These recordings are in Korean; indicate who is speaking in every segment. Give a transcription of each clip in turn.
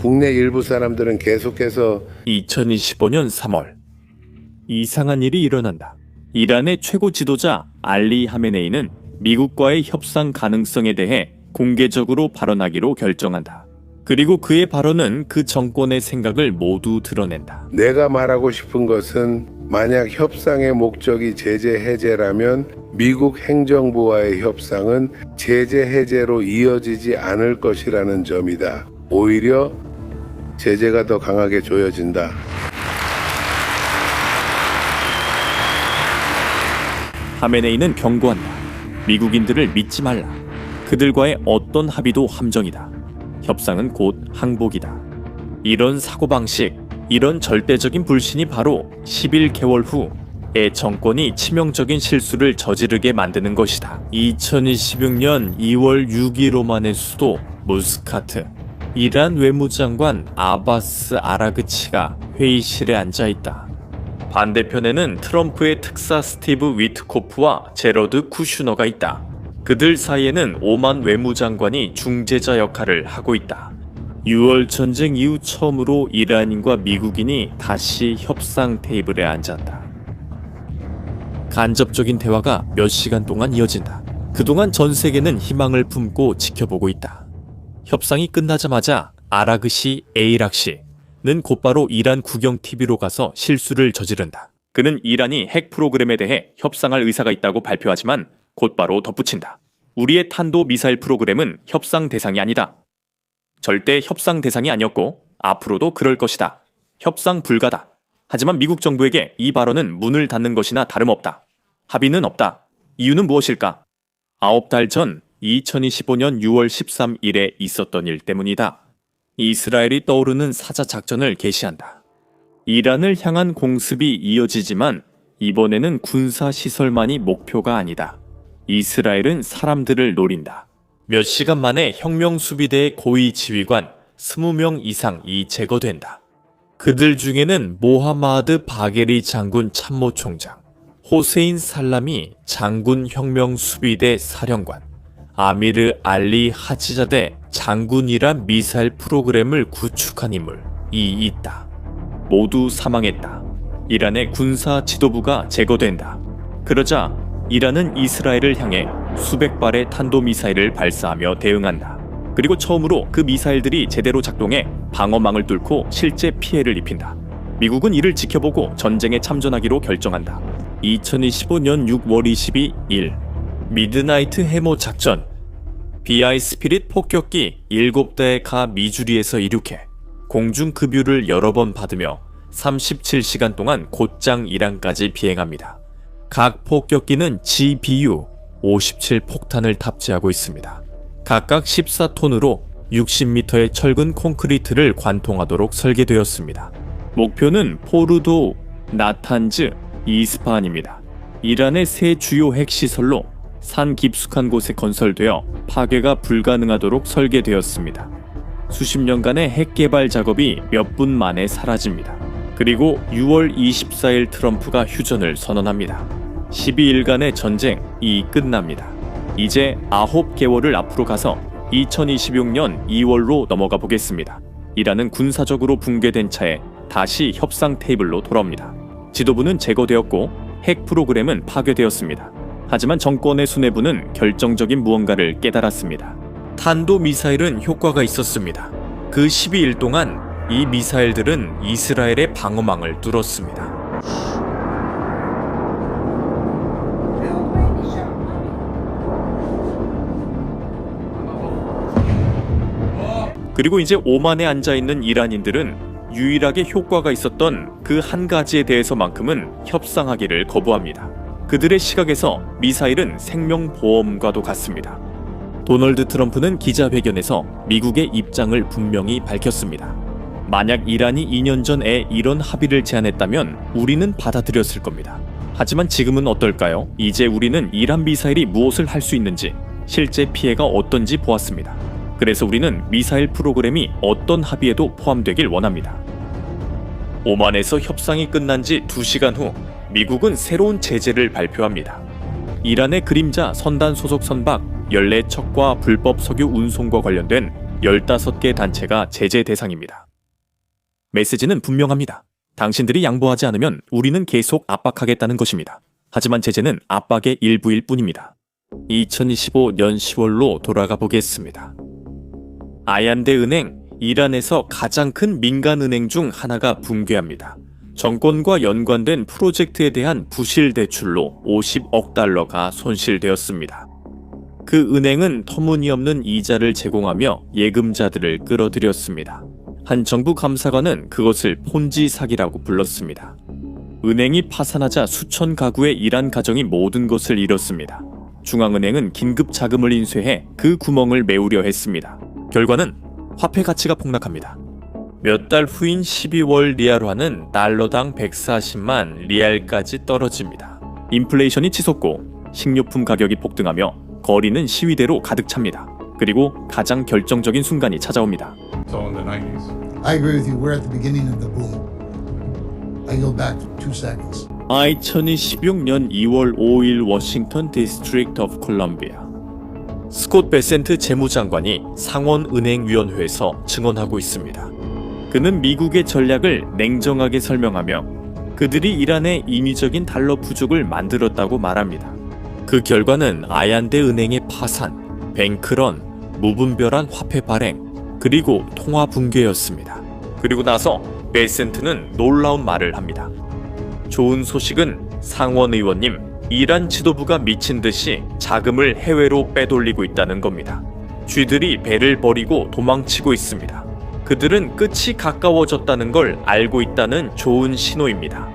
Speaker 1: 국내 일부 사람들은 계속해서
Speaker 2: 2025년 3월 이상한 일이 일어난다. 이란의 최고 지도자 알리 하메네이는 미국과의 협상 가능성에 대해 공개적으로 발언하기로 결정한다. 그리고 그의 발언은 그 정권의 생각을 모두 드러낸다.
Speaker 1: 내가 말하고 싶은 것은 만약 협상의 목적이 제재 해제라면 미국 행정부와의 협상은 제재 해제로 이어지지 않을 것이라는 점이다. 오히려 제재가 더 강하게 조여진다.
Speaker 2: 하메네이는 경고한다. 미국인들을 믿지 말라. 그들과의 어떤 합의도 함정이다. 협상은 곧 항복이다. 이런 사고방식, 이런 절대적인 불신이 바로 11개월 후의 정권이 치명적인 실수를 저지르게 만드는 것이다. 2026년 2월 6일 오만의 수도 무스카트. 이란 외무장관 아바스 아라그치가 회의실에 앉아있다. 반대편에는 트럼프의 특사 스티브 위트코프와 제러드 쿠슈너가 있다. 그들 사이에는 오만 외무장관이 중재자 역할을 하고 있다. 6월 전쟁 이후 처음으로 이란인과 미국인이 다시 협상 테이블에 앉았다. 간접적인 대화가 몇 시간 동안 이어진다. 그동안 전 세계는 희망을 품고 지켜보고 있다. 협상이 끝나자마자 아라그시 에이락시는 곧바로 이란 국영 TV로 가서 실수를 저지른다. 그는 이란이 핵 프로그램에 대해 협상할 의사가 있다고 발표하지만 곧바로 덧붙인다. 우리의 탄도 미사일 프로그램은 협상 대상이 아니다. 절대 협상 대상이 아니었고 앞으로도 그럴 것이다. 협상 불가다. 하지만 미국 정부에게 이 발언은 문을 닫는 것이나 다름없다. 합의는 없다. 이유는 무엇일까? 9달 전 2025년 6월 13일에 있었던 일 때문이다. 이스라엘이 떠오르는 사자 작전을 개시한다. 이란을 향한 공습이 이어지지만 이번에는 군사시설만이 목표가 아니다. 이스라엘은 사람들을 노린다. 몇 시간 만에 혁명수비대의 고위 지휘관 20명 이상이 제거된다. 그들 중에는 모하마드 바게리 장군 참모총장, 호세인 살라미 장군 혁명수비대 사령관, 아미르 알리 하지자데 장군이란 미사일 프로그램을 구축한 인물이 있다. 모두 사망했다. 이란의 군사 지도부가 제거된다. 그러자 이란은 이스라엘을 향해 수백 발의 탄도미사일을 발사하며 대응한다. 그리고 처음으로 그 미사일들이 제대로 작동해 방어망을 뚫고 실제 피해를 입힌다. 미국은 이를 지켜보고 전쟁에 참전하기로 결정한다. 2025년 6월 22일 미드나이트 해머 작전. BI 스피릿 폭격기 7대의 가 미주리에서 이륙해 공중급유를 여러 번 받으며 37시간 동안 곧장 이란까지 비행합니다. 각 폭격기는 GBU 57 폭탄을 탑재하고 있습니다. 각각 14톤으로 60m의 철근 콘크리트를 관통하도록 설계되었습니다. 목표는 포르도, 나탄즈, 이스파한입니다. 이란의 세 주요 핵시설로 산 깊숙한 곳에 건설되어 파괴가 불가능하도록 설계되었습니다. 수십 년간의 핵 개발 작업이 몇 분 만에 사라집니다. 그리고 6월 24일 트럼프가 휴전을 선언합니다. 12일간의 전쟁이 끝납니다. 이제 9개월을 앞으로 가서 2026년 2월로 넘어가 보겠습니다. 이란은 군사적으로 붕괴된 차에 다시 협상 테이블로 돌아옵니다. 지도부는 제거되었고 핵 프로그램은 파괴되었습니다. 하지만 정권의 수뇌부는 결정적인 무언가를 깨달았습니다. 탄도미사일은 효과가 있었습니다. 그 12일 동안 이 미사일들은 이스라엘의 방어망을 뚫었습니다. 그리고 이제 오만에 앉아있는 이란인들은 유일하게 효과가 있었던 그 한 가지에 대해서만큼은 협상하기를 거부합니다. 그들의 시각에서 미사일은 생명보험과도 같습니다. 도널드 트럼프는 기자회견에서 미국의 입장을 분명히 밝혔습니다. 만약 이란이 2년 전에 이런 합의를 제안했다면 우리는 받아들였을 겁니다. 하지만 지금은 어떨까요? 이제 우리는 이란 미사일이 무엇을 할 수 있는지, 실제 피해가 어떤지 보았습니다. 그래서 우리는 미사일 프로그램이 어떤 합의에도 포함되길 원합니다. 오만에서 협상이 끝난 지 2시간 후 미국은 새로운 제재를 발표합니다. 이란의 그림자 선단 소속 선박 14척과 불법 석유 운송과 관련된 15개 단체가 제재 대상입니다. 메시지는 분명합니다. 당신들이 양보하지 않으면 우리는 계속 압박하겠다는 것입니다. 하지만 제재는 압박의 일부일 뿐입니다. 2025년 10월로 돌아가 보겠습니다. 아얀데 은행, 이란에서 가장 큰 민간은행 중 하나가 붕괴합니다. 정권과 연관된 프로젝트에 대한 부실 대출로 50억 달러가 손실되었습니다. 그 은행은 터무니없는 이자를 제공하며 예금자들을 끌어들였습니다. 한 정부 감사관은 그것을 폰지 사기라고 불렀습니다. 은행이 파산하자 수천 가구의 이란 가정이 모든 것을 잃었습니다. 중앙은행은 긴급 자금을 인쇄해 그 구멍을 메우려 했습니다. 결과는 화폐 가치가 폭락합니다. 몇 달 후인 12월 리알화는 달러당 140만 리알까지 떨어집니다. 인플레이션이 치솟고 식료품 가격이 폭등하며 거리는 시위대로 가득 찹니다. 그리고 가장 결정적인 순간이 찾아옵니다.
Speaker 3: So in the 90s.
Speaker 4: I agree with you. We're at the beginning of the boom. I go back 2 seconds.
Speaker 2: 2016년 2월 5일 워싱턴 디스트릭트 오브 콜럼비아. 스콧 베센트 재무장관이 상원은행위원회에서 증언하고 있습니다. 그는 미국의 전략을 냉정하게 설명하며 그들이 이란의 인위적인 달러 부족을 만들었다고 말합니다. 그 결과는 아얀데 은행의 파산, 뱅크런, 무분별한 화폐 발행, 그리고 통화 붕괴였습니다. 그리고 나서 베센트는 놀라운 말을 합니다. 좋은 소식은 상원 의원님, 이란 지도부가 미친 듯이 자금을 해외로 빼돌리고 있다는 겁니다. 쥐들이 배를 버리고 도망치고 있습니다. 그들은 끝이 가까워졌다는 걸 알고 있다는 좋은 신호입니다.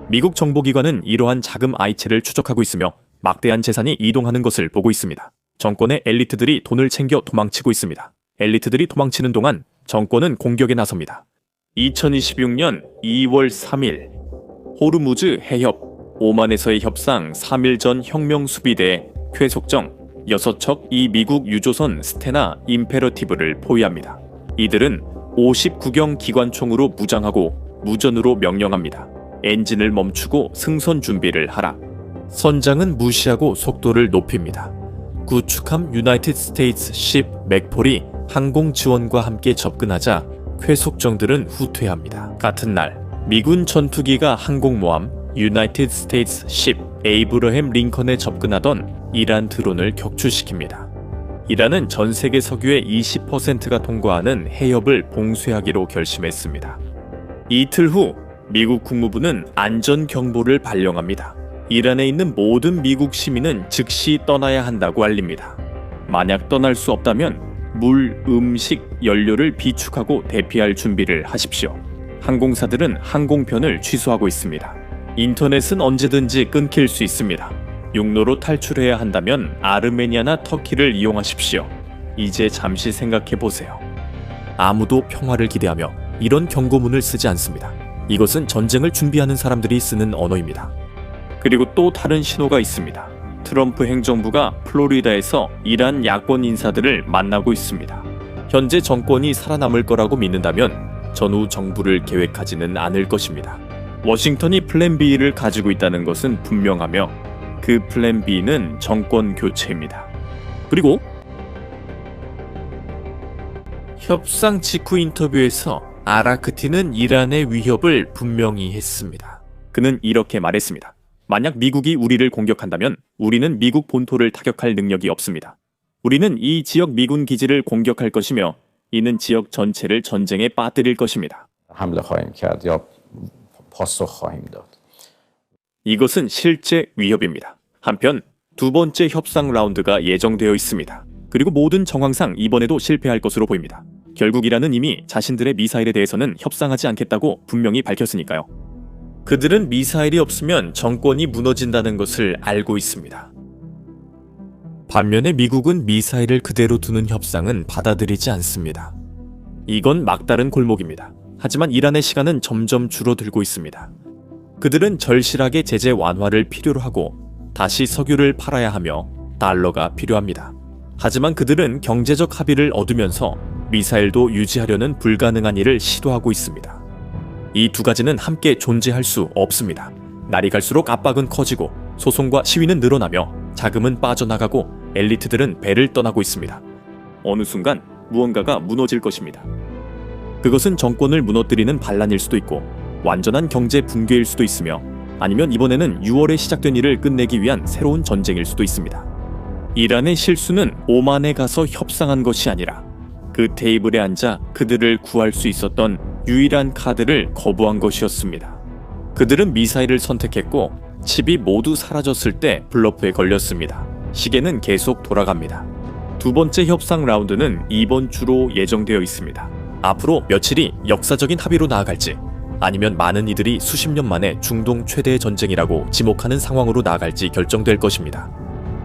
Speaker 2: 미국 정보기관은 이러한 자금 아이체를 추적하고 있으며 막대한 재산이 이동하는 것을 보고 있습니다. 정권의 엘리트들이 돈을 챙겨 도망치고 있습니다. 엘리트들이 도망치는 동안 정권은 공격에 나섭니다. 2026년 2월 3일 호르무즈 해협 오만에서의 협상 3일 전 혁명 수비대에 쾌속정 6척 이 미국 유조선 스테나 임페러티브를 포위합니다. 이들은 59경 기관총으로 무장하고 무전으로 명령합니다. 엔진을 멈추고 승선 준비를 하라. 선장은 무시하고 속도를 높입니다. 구축함 유나이티드 스테이츠 십 맥폴이 항공 지원과 함께 접근하자 쾌속정들은 후퇴합니다. 같은 날 미군 전투기가 항공모함 유나이티드 스테이츠 십 에이브러햄 링컨에 접근하던 이란 드론을 격추시킵니다. 이란은 전 세계 석유의 20%가 통과하는 해협을 봉쇄하기로 결심했습니다. 이틀 후 미국 국무부는 안전 경보를 발령합니다. 이란에 있는 모든 미국 시민은 즉시 떠나야 한다고 알립니다. 만약 떠날 수 없다면 물, 음식, 연료를 비축하고 대피할 준비를 하십시오. 항공사들은 항공편을 취소하고 있습니다. 인터넷은 언제든지 끊길 수 있습니다. 육로로 탈출해야 한다면 아르메니아나 터키를 이용하십시오. 이제 잠시 생각해 보세요. 아무도 평화를 기대하며 이런 경고문을 쓰지 않습니다. 이것은 전쟁을 준비하는 사람들이 쓰는 언어입니다. 그리고 또 다른 신호가 있습니다. 트럼프 행정부가 플로리다에서 이란 야권 인사들을 만나고 있습니다. 현재 정권이 살아남을 거라고 믿는다면 전후 정부를 계획하지는 않을 것입니다. 워싱턴이 플랜 B를 가지고 있다는 것은 분명하며 그 플랜 B는 정권 교체입니다. 그리고 협상 직후 인터뷰에서 아라크티는 이란의 위협을 분명히 했습니다. 그는 이렇게 말했습니다. 만약 미국이 우리를 공격한다면 우리는 미국 본토를 타격할 능력이 없습니다. 우리는 이 지역 미군 기지를 공격할 것이며 이는 지역 전체를 전쟁에 빠뜨릴 것입니다.
Speaker 5: حمله خواهیم کرد یا پاسخ خواهیم داد.
Speaker 2: 이것은 실제 위협입니다. 한편 두 번째 협상 라운드가 예정되어 있습니다. 그리고 모든 정황상 이번에도 실패할 것으로 보입니다. 결국 이란은 이미 자신들의 미사일에 대해서는 협상하지 않겠다고 분명히 밝혔으니까요. 그들은 미사일이 없으면 정권이 무너진다는 것을 알고 있습니다. 반면에 미국은 미사일을 그대로 두는 협상은 받아들이지 않습니다. 이건 막다른 골목입니다. 하지만 이란의 시간은 점점 줄어들고 있습니다. 그들은 절실하게 제재 완화를 필요로 하고 다시 석유를 팔아야 하며 달러가 필요합니다. 하지만 그들은 경제적 합의를 얻으면서 미사일도 유지하려는 불가능한 일을 시도하고 있습니다. 이 두 가지는 함께 존재할 수 없습니다. 날이 갈수록 압박은 커지고 소송과 시위는 늘어나며 자금은 빠져나가고 엘리트들은 배를 떠나고 있습니다. 어느 순간 무언가가 무너질 것입니다. 그것은 정권을 무너뜨리는 반란일 수도 있고 완전한 경제 붕괴일 수도 있으며 아니면 이번에는 6월에 시작된 일을 끝내기 위한 새로운 전쟁일 수도 있습니다. 이란의 실수는 오만에 가서 협상한 것이 아니라 그 테이블에 앉아 그들을 구할 수 있었던 유일한 카드를 거부한 것이었습니다. 그들은 미사일을 선택했고 칩이 모두 사라졌을 때 블러프에 걸렸습니다. 시계는 계속 돌아갑니다. 두 번째 협상 라운드는 이번 주로 예정되어 있습니다. 앞으로 며칠이 역사적인 합의로 나아갈지 아니면 많은 이들이 수십 년 만에 중동 최대의 전쟁이라고 지목하는 상황으로 나아갈지 결정될 것입니다.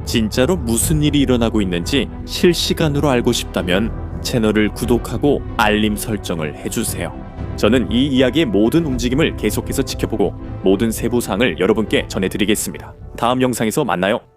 Speaker 2: 진짜로 무슨 일이 일어나고 있는지 실시간으로 알고 싶다면 채널을 구독하고 알림 설정을 해주세요. 저는 이 이야기의 모든 움직임을 계속해서 지켜보고 모든 세부 사항을 여러분께 전해드리겠습니다. 다음 영상에서 만나요.